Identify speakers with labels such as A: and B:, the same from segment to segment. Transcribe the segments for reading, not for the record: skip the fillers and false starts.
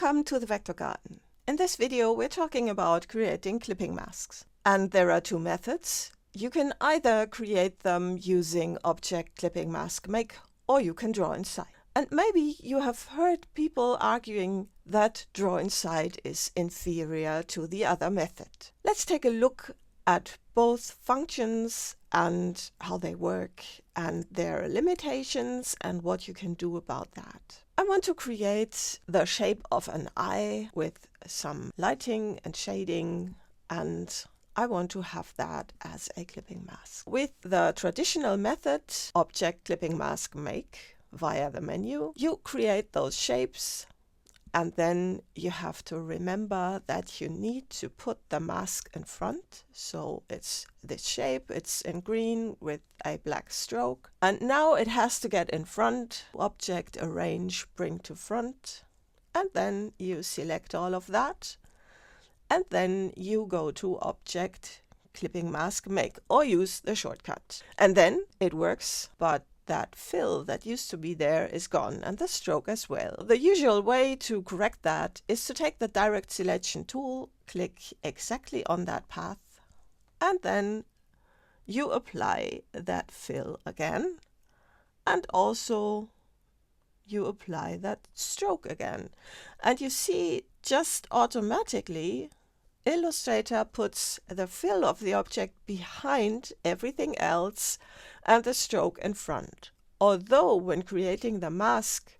A: Welcome to the Vector Garden. In this video we're talking about creating clipping masks. And there are two methods. You can either create them using Object Clipping Mask Make, or you can draw inside. And maybe you have heard people arguing that draw inside is inferior to the other method. Let's take a look at both functions and how they work and their limitations and what you can do about that. I want to create the shape of an eye with some lighting and shading, and I want to have that as a clipping mask. With the traditional method, Object Clipping Mask Make, via the menu, you create those shapes, and then you have to remember that you need to put the mask in front. So it's this shape, it's in green with a black stroke. And now it has to get in front. Object, Arrange, Bring to Front. And then you select all of that. And then you go to Object Clipping Mask Make, or use the shortcut. And then it works, but that fill that used to be there is gone, and the stroke as well. The usual way to correct that is to take the direct selection tool, click exactly on that path, and then you apply that fill again, and also you apply that stroke again. And you see, just automatically Illustrator puts the fill of the object behind everything else and the stroke in front. Although when creating the mask,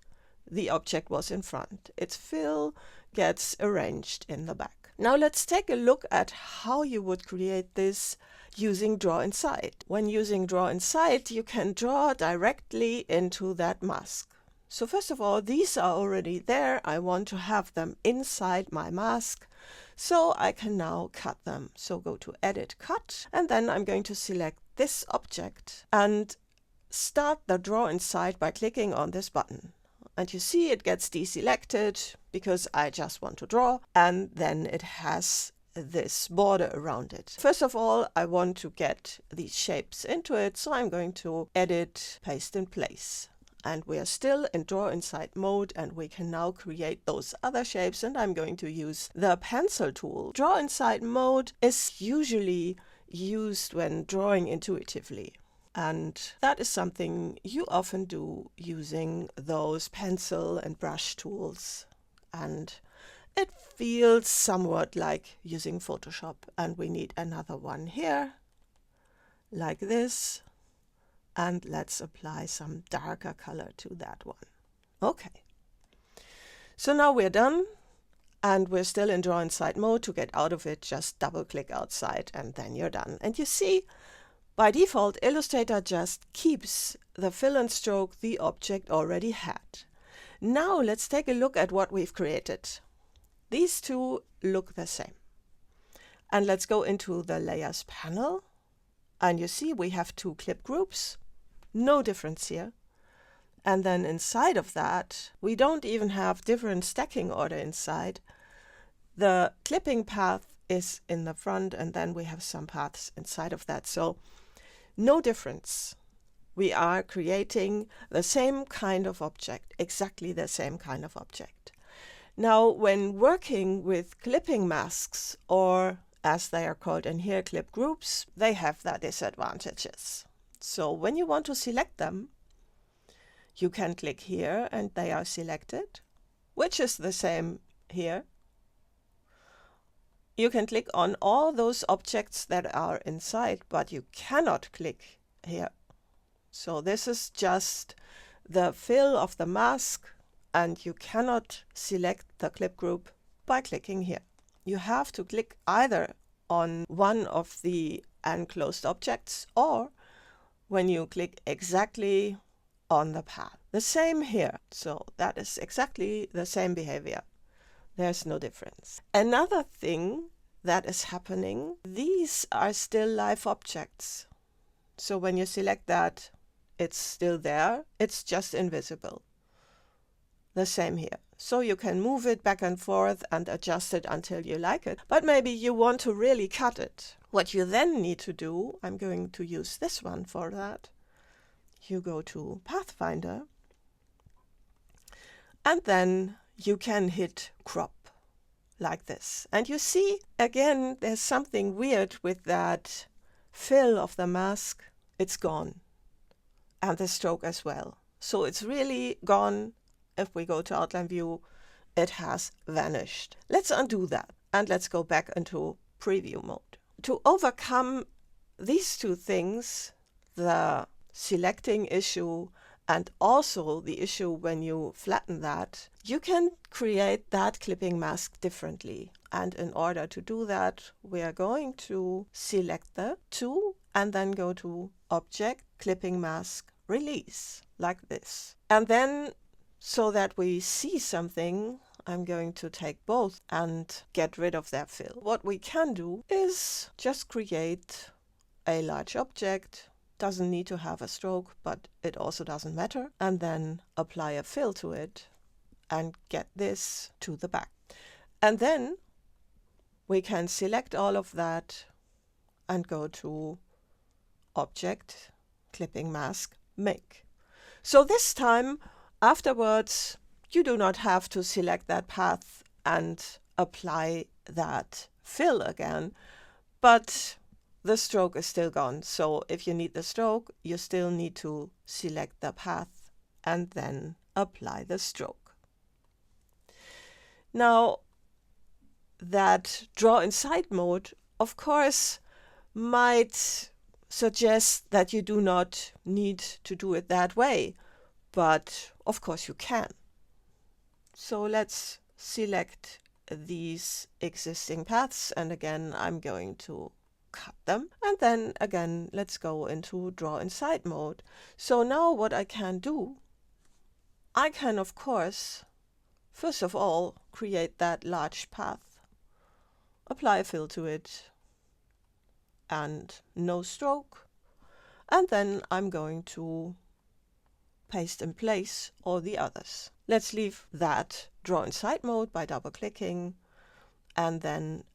A: the object was in front. Its fill gets arranged in the back. Now let's take a look at how you would create this using Draw Inside. When using Draw Inside, you can draw directly into that mask. So first of all, these are already there. I want to have them inside my mask, so I can now cut them. So go to Edit, Cut, and then I'm going to select this object and start the Draw Inside by clicking on this button. And you see it gets deselected because I just want to draw, and then it has this border around it. First of all, I want to get these shapes into it, so I'm going to Edit, Paste in Place. And we are still in Draw Inside mode, and we can now create those other shapes, and I'm going to use the pencil tool. Draw Inside mode is usually used when drawing intuitively, and that is something you often do using those pencil and brush tools, and it feels somewhat like using Photoshop. And we need another one here like this. And let's apply some darker color to that one. Okay. So now we're done, and we're still in Draw Inside mode. To get out of it, just double click outside and then you're done. And you see, by default, Illustrator just keeps the fill and stroke the object already had. Now let's take a look at what we've created. These two look the same. And let's go into the Layers panel. And you see we have two clip groups. No difference here. And then inside of that, we don't even have different stacking order inside. The clipping path is in the front, and then we have some paths inside of that. So no difference. We are creating the same kind of object, exactly the same kind of object. Now, when working with clipping masks, or as they are called in here, clip groups, they have their disadvantages. So when you want to select them, you can click here and they are selected, which is the same here. You can click on all those objects that are inside, but you cannot click here. So this is just the fill of the mask, and you cannot select the clip group by clicking here. You have to click either on one of the enclosed objects, or when you click exactly on the path. The same here. So that is exactly the same behavior. There's no difference. Another thing that is happening, these are still live objects. So when you select that, it's still there. It's just invisible. The same here. So you can move it back and forth and adjust it until you like it. But maybe you want to really cut it. What you then need to do, I'm going to use this one for that. You go to Pathfinder, and then you can hit crop like this. And you see, again, there's something weird with that fill of the mask. It's gone. And the stroke as well. So it's really gone. If we go to outline view, it has vanished. Let's undo that and let's go back into preview mode. To overcome these two things, the selecting issue and also the issue when you flatten that, you can create that clipping mask differently. And in order to do that, we are going to select the two and then go to Object, Clipping Mask, Release, like this. And then, so that we see something, I'm going to take both and get rid of that fill. What we can do is just create a large object. Doesn't need to have a stroke, but it also doesn't matter. And then apply a fill to it and get this to the back. And then we can select all of that and go to Object, Clipping Mask, Make. So this time, afterwards, you do not have to select that path and apply that fill again, but the stroke is still gone. So if you need the stroke, you still need to select the path and then apply the stroke. Now, that draw inside mode, of course, might suggest that you do not need to do it that way, but of course you can. So let's select these existing paths, and again I'm going to cut them, and then again let's go into draw inside mode. So now what I can do, I can of course first of all create that large path, apply a fill to it and no stroke, and then I'm going to paste in place all the others. Let's leave that draw inside mode by double clicking, and then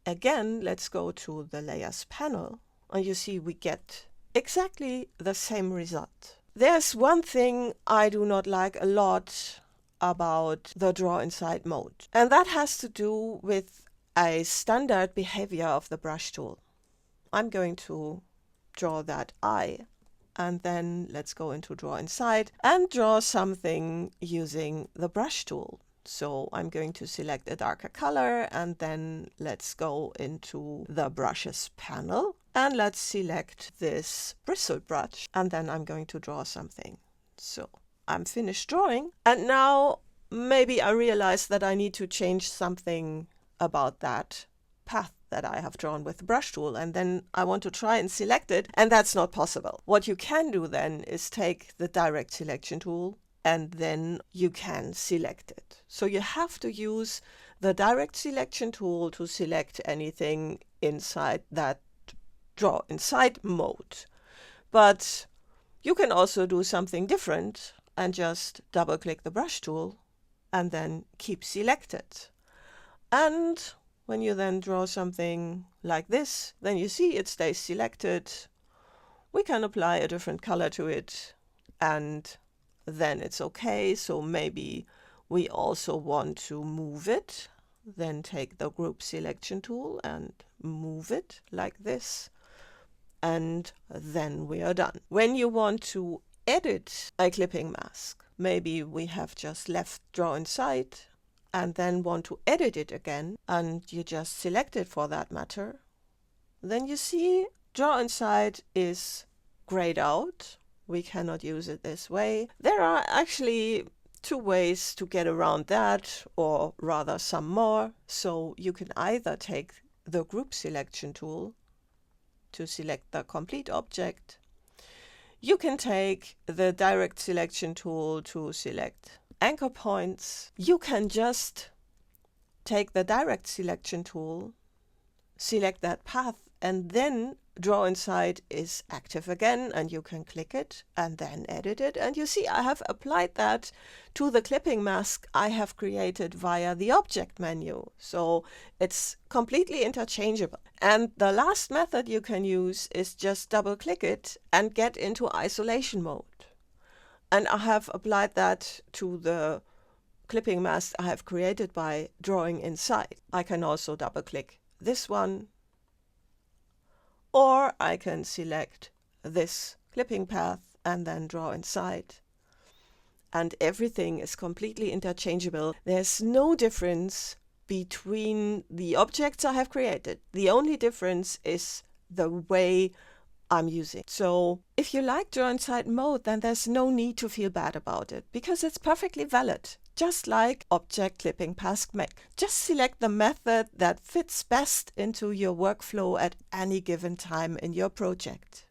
A: again let's go to the layers panel, and you see we get exactly the same result. There's one thing I do not like a lot about the draw inside mode, and that has to do with a standard behavior of the brush tool. I'm going to draw that eye, and then let's go into draw inside and draw something using the brush tool. So I'm going to select a darker color, and then let's go into the brushes panel and let's select this bristle brush, and then I'm going to draw something. So I'm finished drawing, and now maybe I realize that I need to change something about that path that I have drawn with the brush tool, and then I want to try and select it, and that's not possible. What you can do then is take the direct selection tool and then you can select it. So you have to use the direct selection tool to select anything inside that draw inside mode. But you can also do something different and just double click the brush tool and then keep selected. And when you then draw something like this, then you see it stays selected. We can apply a different color to it and then it's okay. So maybe we also want to move it. Then take the group selection tool and move it like this. And then we are done. When you want to edit a clipping mask, maybe we have just left draw inside and then want to edit it again, and you just select it for that matter, then you see draw inside is grayed out. We cannot use it this way. There are actually two ways to get around that, or rather some more. So you can either take the group selection tool to select the complete object. You can take the direct selection tool to select anchor points. You can just take the direct selection tool, select that path, and then draw inside is active again, and you can click it and then edit it. And you see I have applied that to the clipping mask I have created via the object menu. So it's completely interchangeable. And the last method you can use is just double click it and get into isolation mode. And I have applied that to the clipping masks I have created by drawing inside. I can also double click this one, or I can select this clipping path and then draw inside. And everything is completely interchangeable. There's no difference between the objects I have created. The only difference is the way I'm using. So if you like draw inside mode, then there's no need to feel bad about it, because it's perfectly valid, just like object clipping mask make. Just select the method that fits best into your workflow at any given time in your project.